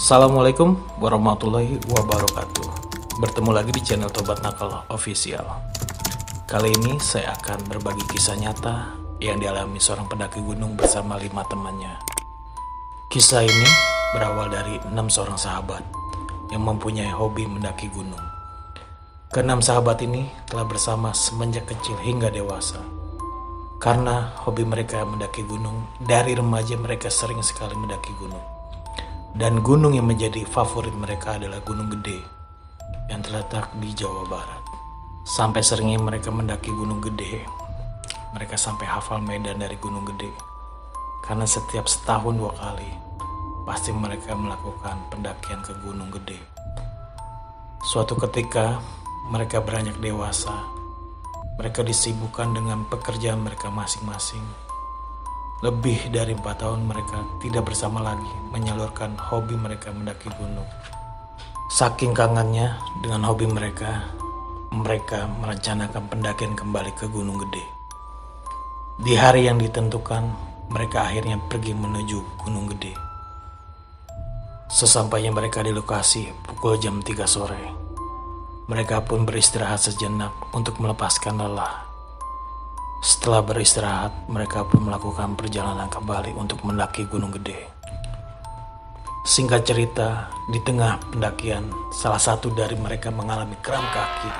Assalamualaikum warahmatullahi wabarakatuh. Bertemu lagi di channel Tobat Nakal Official. Kali ini saya akan berbagi kisah nyata yang dialami seorang pendaki gunung bersama 5 temannya. Kisah ini berawal dari 6 seorang sahabat yang mempunyai hobi mendaki gunung. Keenam sahabat ini telah bersama semenjak kecil hingga dewasa. Karena hobi mereka mendaki gunung, dari remaja mereka sering sekali mendaki gunung. Dan gunung yang menjadi favorit mereka adalah Gunung Gede yang terletak di Jawa Barat. Sampai seringnya mereka mendaki Gunung Gede, mereka sampai hafal medan dari Gunung Gede. Karena setiap setahun 2 kali pasti mereka melakukan pendakian ke Gunung Gede. Suatu ketika mereka beranjak dewasa, mereka disibukkan dengan pekerjaan mereka masing-masing. Lebih dari 4 tahun mereka tidak bersama lagi menyalurkan hobi mereka mendaki gunung. Saking kangennya dengan hobi mereka merencanakan pendakian kembali ke Gunung Gede. Di hari yang ditentukan, mereka akhirnya pergi menuju Gunung Gede. Sesampainya mereka di lokasi pukul jam 3 sore, mereka pun beristirahat sejenak untuk melepaskan lelah. Setelah beristirahat, mereka pun melakukan perjalanan kembali untuk mendaki Gunung Gede. Singkat cerita, di tengah pendakian, salah satu dari mereka mengalami kram kaki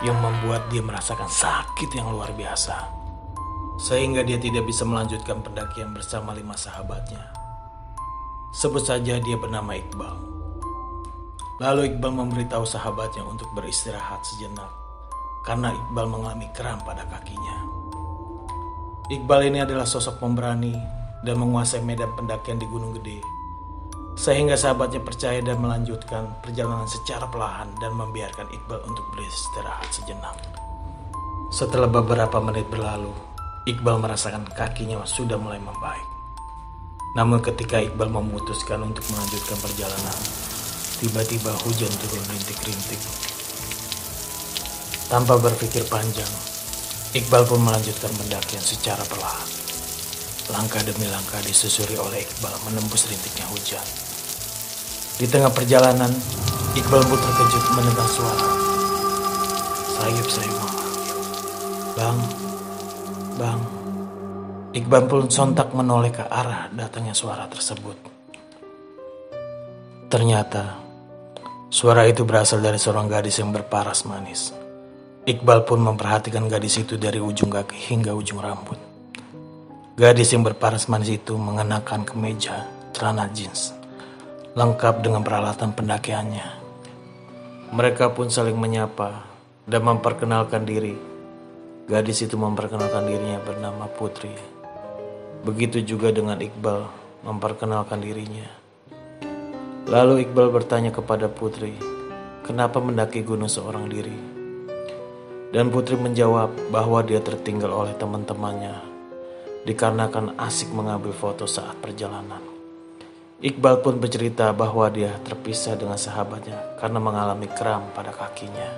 yang membuat dia merasakan sakit yang luar biasa. Sehingga dia tidak bisa melanjutkan pendakian bersama 5 sahabatnya. Sebut saja dia bernama Iqbal. Lalu Iqbal memberitahu sahabatnya untuk beristirahat sejenak karena Iqbal mengalami kram pada kakinya. Iqbal ini adalah sosok pemberani dan menguasai medan pendakian di Gunung Gede, sehingga sahabatnya percaya dan melanjutkan perjalanan secara perlahan dan membiarkan Iqbal untuk beristirahat sejenak. Setelah beberapa menit berlalu, Iqbal merasakan kakinya sudah mulai membaik. Namun ketika Iqbal memutuskan untuk melanjutkan perjalanan, tiba-tiba hujan turun rintik-rintik. Tanpa berpikir panjang, Iqbal pun melanjutkan pendakian secara perlahan. Langkah demi langkah disusuri oleh Iqbal menembus rintiknya hujan. Di tengah perjalanan, Iqbal pun terkejut mendengar suara. Sayup saya manggil. Bang, bang. Iqbal pun sontak menoleh ke arah datangnya suara tersebut. Ternyata, suara itu berasal dari seorang gadis yang berparas manis. Iqbal pun memperhatikan gadis itu dari ujung kaki hingga ujung rambut. Gadis yang berparas manis itu mengenakan kemeja, celana jeans, lengkap dengan peralatan pendakiannya. Mereka pun saling menyapa dan memperkenalkan diri. Gadis itu memperkenalkan dirinya bernama Putri. Begitu juga dengan Iqbal memperkenalkan dirinya. Lalu Iqbal bertanya kepada Putri, kenapa mendaki gunung seorang diri? Dan Putri menjawab bahwa dia tertinggal oleh teman-temannya dikarenakan asik mengambil foto saat perjalanan. Iqbal pun bercerita bahwa dia terpisah dengan sahabatnya karena mengalami kram pada kakinya.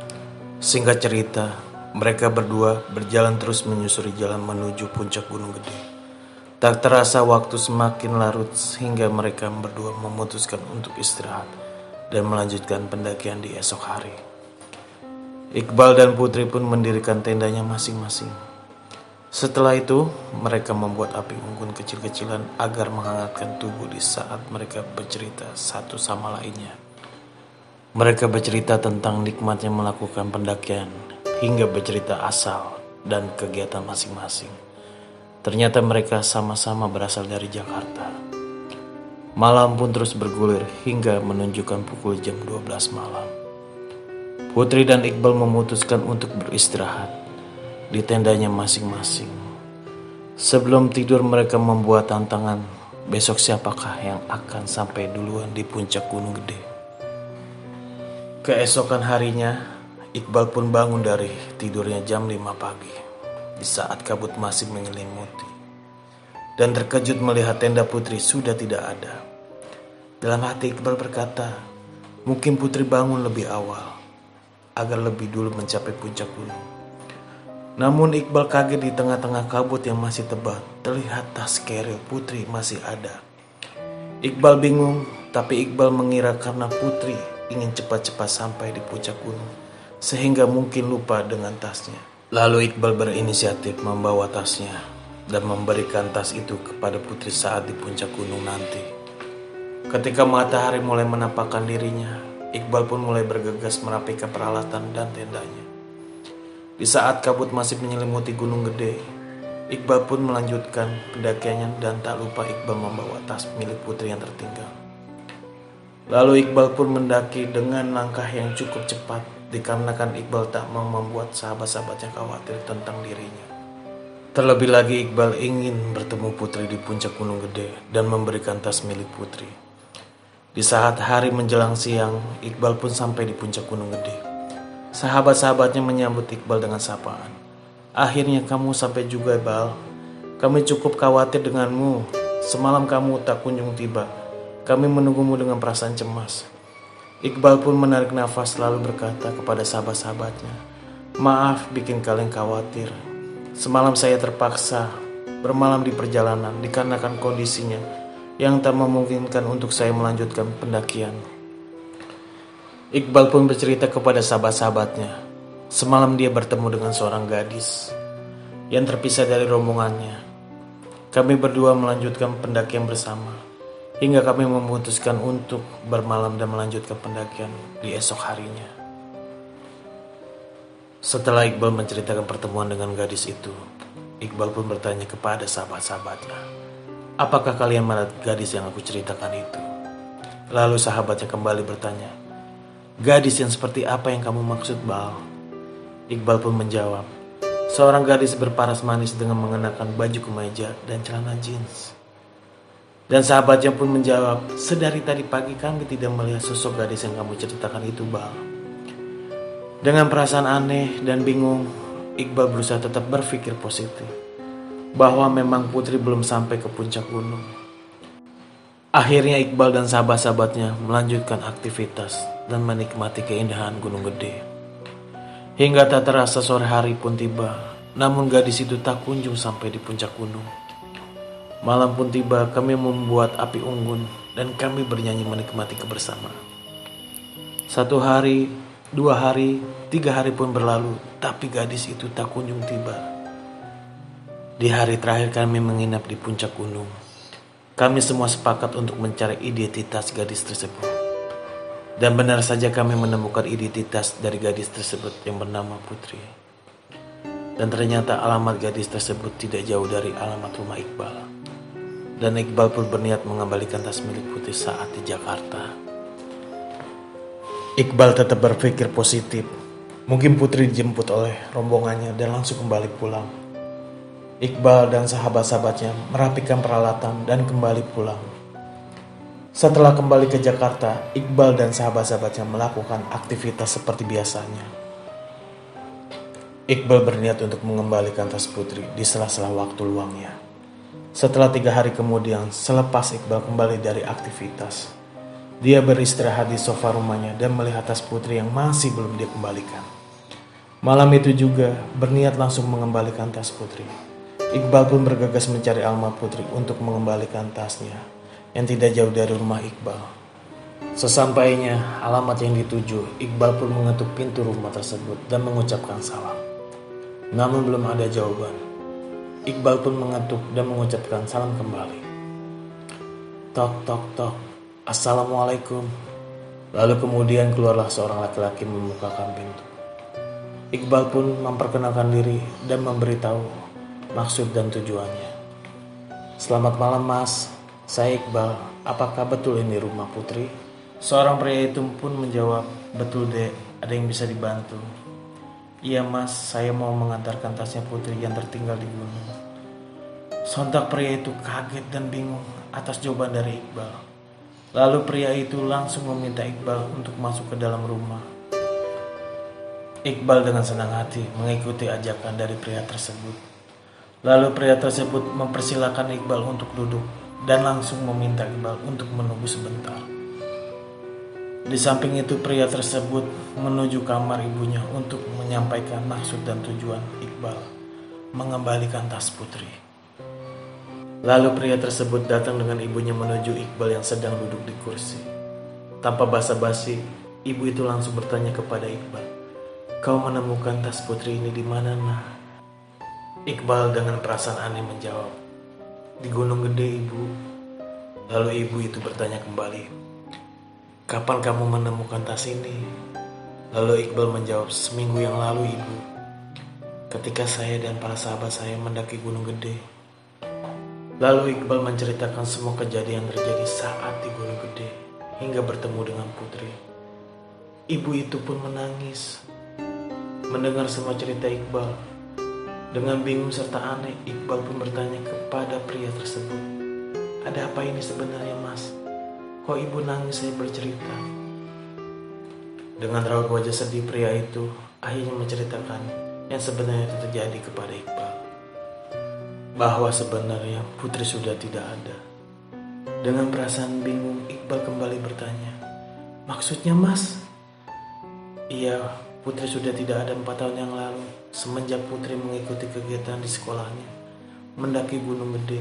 Singkat cerita, mereka berdua berjalan terus menyusuri jalan menuju puncak Gunung Gede. Tak terasa waktu semakin larut hingga mereka berdua memutuskan untuk istirahat dan melanjutkan pendakian di esok hari. Iqbal dan Putri pun mendirikan tendanya masing-masing. Setelah itu, mereka membuat api unggun kecil-kecilan agar menghangatkan tubuh di saat mereka bercerita satu sama lainnya. Mereka bercerita tentang nikmatnya melakukan pendakian, hingga bercerita asal dan kegiatan masing-masing. Ternyata mereka sama-sama berasal dari Jakarta. Malam pun terus bergulir hingga menunjukkan pukul jam 12 malam. Putri dan Iqbal memutuskan untuk beristirahat di tendanya masing-masing. Sebelum tidur mereka membuat tantangan besok siapakah yang akan sampai duluan di puncak Gunung Gede. Keesokan harinya, Iqbal pun bangun dari tidurnya jam 5 pagi di saat kabut masih menyelimuti dan terkejut melihat tenda Putri sudah tidak ada. Dalam hati Iqbal berkata, mungkin Putri bangun lebih awal agar lebih dulu mencapai puncak gunung. Namun Iqbal kaget di tengah-tengah kabut yang masih tebal. Terlihat tas keril Putri masih ada. Iqbal bingung tapi Iqbal mengira karena Putri ingin cepat-cepat sampai di puncak gunung, sehingga mungkin lupa dengan tasnya. Lalu Iqbal berinisiatif membawa tasnya dan memberikan tas itu kepada Putri saat di puncak gunung nanti. Ketika matahari mulai menampakkan dirinya, Iqbal pun mulai bergegas merapikan peralatan dan tendanya. Di saat kabut masih menyelimuti gunung gede, Iqbal pun melanjutkan pendakiannya dan tak lupa Iqbal membawa tas milik Putri yang tertinggal. Lalu Iqbal pun mendaki dengan langkah yang cukup cepat dikarenakan Iqbal tak mau membuat sahabat-sahabatnya khawatir tentang dirinya. Terlebih lagi Iqbal ingin bertemu Putri di puncak gunung gede dan memberikan tas milik Putri. Di saat hari menjelang siang, Iqbal pun sampai di puncak gunung gede. Sahabat-sahabatnya menyambut Iqbal dengan sapaan. "Akhirnya kamu sampai juga, Iqbal. Kami cukup khawatir denganmu. Semalam kamu tak kunjung tiba. Kami menunggumu dengan perasaan cemas." Iqbal pun menarik nafas lalu berkata kepada sahabat-sahabatnya, "Maaf bikin kalian khawatir. Semalam saya terpaksa bermalam di perjalanan dikarenakan kondisinya yang tak memungkinkan untuk saya melanjutkan pendakian." Iqbal pun bercerita kepada sahabat-sahabatnya. Semalam dia bertemu dengan seorang gadis yang terpisah dari rombongannya. Kami berdua melanjutkan pendakian bersama, hingga kami memutuskan untuk bermalam dan melanjutkan pendakian di esok harinya. Setelah Iqbal menceritakan pertemuan dengan gadis itu, Iqbal pun bertanya kepada sahabat-sahabatnya, "Apakah kalian melihat gadis yang aku ceritakan itu?" Lalu sahabatnya kembali bertanya, "Gadis yang seperti apa yang kamu maksud, Bal?" Iqbal pun menjawab, "Seorang gadis berparas manis dengan mengenakan baju kemeja dan celana jeans." Dan sahabatnya pun menjawab, "Sedari tadi pagi kami tidak melihat sosok gadis yang kamu ceritakan itu, Bal." Dengan perasaan aneh dan bingung, Iqbal berusaha tetap berpikir positif, bahwa memang Putri belum sampai ke puncak gunung. Akhirnya Iqbal dan sahabat-sahabatnya melanjutkan aktivitas dan menikmati keindahan gunung gede. Hingga tak terasa sore hari pun tiba, namun gadis itu tak kunjung sampai di puncak gunung. Malam pun tiba, kami membuat api unggun dan kami bernyanyi menikmati kebersamaan. 1 hari, 2 hari, 3 hari pun berlalu, tapi gadis itu tak kunjung tiba. Di hari terakhir kami menginap di puncak gunung, kami semua sepakat untuk mencari identitas gadis tersebut. Dan benar saja kami menemukan identitas dari gadis tersebut yang bernama Putri. Dan ternyata alamat gadis tersebut tidak jauh dari alamat rumah Iqbal. Dan Iqbal pun berniat mengembalikan tas milik Putri saat di Jakarta. Iqbal tetap berpikir positif. Mungkin Putri dijemput oleh rombongannya dan langsung kembali pulang. Iqbal dan sahabat-sahabatnya merapikan peralatan dan kembali pulang. Setelah kembali ke Jakarta, Iqbal dan sahabat-sahabatnya melakukan aktivitas seperti biasanya. Iqbal berniat untuk mengembalikan tas Putri di sela-sela waktu luangnya. Setelah 3 hari kemudian, selepas Iqbal kembali dari aktivitas, dia beristirahat di sofa rumahnya dan melihat tas Putri yang masih belum dia kembalikan. Malam itu juga berniat langsung mengembalikan tas Putri. Iqbal pun bergegas mencari alamat Putri untuk mengembalikan tasnya yang tidak jauh dari rumah Iqbal. Sesampainya alamat yang dituju, Iqbal pun mengetuk pintu rumah tersebut dan mengucapkan salam. Namun belum ada jawaban. Iqbal pun mengetuk dan mengucapkan salam kembali. Tok tok tok, "Assalamualaikum." Lalu kemudian keluarlah seorang laki-laki membukakan pintu. Iqbal pun memperkenalkan diri dan memberitahu maksud dan tujuannya. "Selamat malam, Mas. Saya Iqbal. Apakah betul ini rumah Putri?" Seorang pria itu pun menjawab, "Betul, Dek. Ada yang bisa dibantu?" "Iya, Mas. Saya mau mengantarkan tasnya Putri yang tertinggal di gunung." Sontak pria itu kaget dan bingung atas jawaban dari Iqbal. Lalu pria itu langsung meminta Iqbal untuk masuk ke dalam rumah. Iqbal dengan senang hati mengikuti ajakan dari pria tersebut. Lalu pria tersebut mempersilahkan Iqbal untuk duduk dan langsung meminta Iqbal untuk menunggu sebentar. Di samping itu pria tersebut menuju kamar ibunya untuk menyampaikan maksud dan tujuan Iqbal mengembalikan tas Putri. Lalu pria tersebut datang dengan ibunya menuju Iqbal yang sedang duduk di kursi. Tanpa basa-basi, ibu itu langsung bertanya kepada Iqbal, "Kau menemukan tas putri ini di mana, Nak?" Iqbal dengan perasaan aneh menjawab, "Di Gunung Gede, Ibu." Lalu ibu itu bertanya kembali, "Kapan kamu menemukan tas ini?" Lalu Iqbal menjawab, "Seminggu yang lalu, Ibu. Ketika saya dan para sahabat saya mendaki Gunung Gede." Lalu Iqbal menceritakan semua kejadian terjadi saat di Gunung Gede hingga bertemu dengan putri. Ibu itu pun menangis. Mendengar semua cerita Iqbal, dengan bingung serta aneh, Iqbal pun bertanya kepada pria tersebut, "Ada apa ini sebenarnya, Mas? Kok ibu nangis?" Saya bercerita. Dengan raut wajah sedih, pria itu akhirnya menceritakan yang sebenarnya terjadi kepada Iqbal. Bahwa sebenarnya putri sudah tidak ada. Dengan perasaan bingung, Iqbal kembali bertanya, "Maksudnya, Mas?" "Iya, putri sudah tidak ada 4 tahun yang lalu, semenjak putri mengikuti kegiatan di sekolahnya, mendaki Gunung Gede."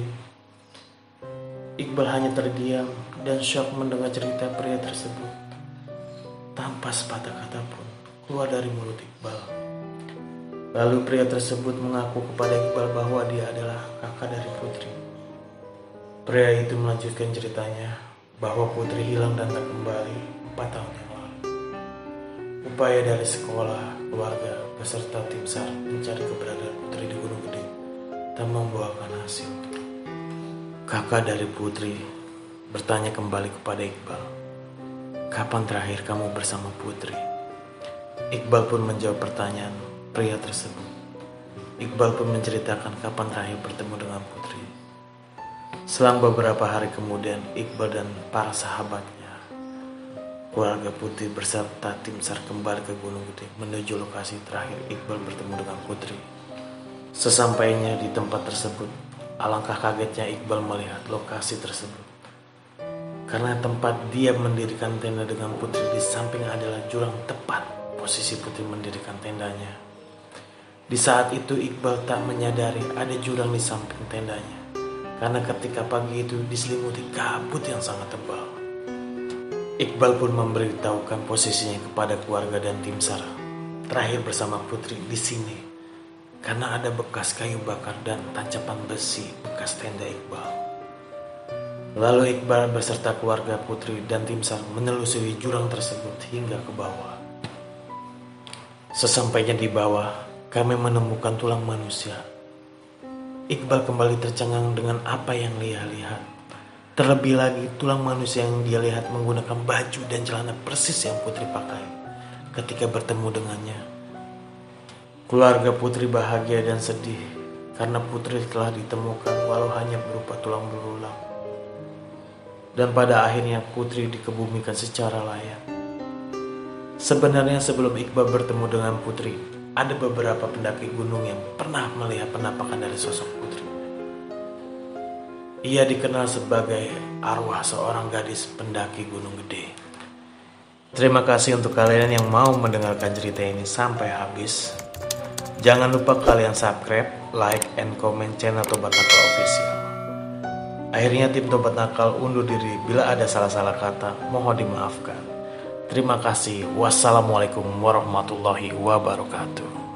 Iqbal hanya terdiam dan syok mendengar cerita pria tersebut. Tanpa sepatah kata pun keluar dari mulut Iqbal. Lalu pria tersebut mengaku kepada Iqbal bahwa dia adalah kakak dari putri. Pria itu melanjutkan ceritanya bahwa putri hilang dan tak kembali 4 tahun yang lalu. Upaya dari sekolah, keluarga, beserta tim SAR mencari keberadaan putri di Gunung Gede tak membuahkan hasil. Kakak dari putri bertanya kembali kepada Iqbal, "Kapan terakhir kamu bersama putri?" Iqbal pun menjawab pertanyaan pria tersebut. Iqbal pun menceritakan kapan terakhir bertemu dengan putri. Selang beberapa hari kemudian, Iqbal dan para sahabatnya, keluarga putri beserta tim SAR kembali ke Gunung Gede menuju lokasi terakhir Iqbal bertemu dengan putri. Sesampainya di tempat tersebut, alangkah kagetnya Iqbal melihat lokasi tersebut. Karena tempat dia mendirikan tenda dengan putri di samping adalah jurang tepat posisi putri mendirikan tendanya. Di saat itu Iqbal tak menyadari ada jurang di samping tendanya, karena ketika pagi itu diselimuti kabut yang sangat tebal. Iqbal pun memberitahukan posisinya kepada keluarga dan tim SAR. Terakhir bersama putri di sini, karena ada bekas kayu bakar dan tancapan besi bekas tenda Iqbal. Lalu Iqbal beserta keluarga putri dan tim SAR menelusuri jurang tersebut hingga ke bawah. Sesampainya di bawah, kami menemukan tulang manusia. Iqbal kembali tercengang dengan apa yang dia lihat. Terlebih lagi, tulang manusia yang dia lihat menggunakan baju dan celana persis yang putri pakai ketika bertemu dengannya. Keluarga putri bahagia dan sedih karena putri telah ditemukan walau hanya berupa tulang belulang. Dan pada akhirnya putri dikebumikan secara layak. Sebenarnya sebelum Iqbal bertemu dengan putri, ada beberapa pendaki gunung yang pernah melihat penampakan dari sosok putri. Ia dikenal sebagai arwah seorang gadis pendaki Gunung Gede. Terima kasih untuk kalian yang mau mendengarkan cerita ini sampai habis. Jangan lupa kalian subscribe, like, and comment channel Tobat Nakal Official. Akhirnya tim Tobat Nakal undur diri. Bila ada salah-salah kata, mohon dimaafkan. Terima kasih. Wassalamualaikum warahmatullahi wabarakatuh.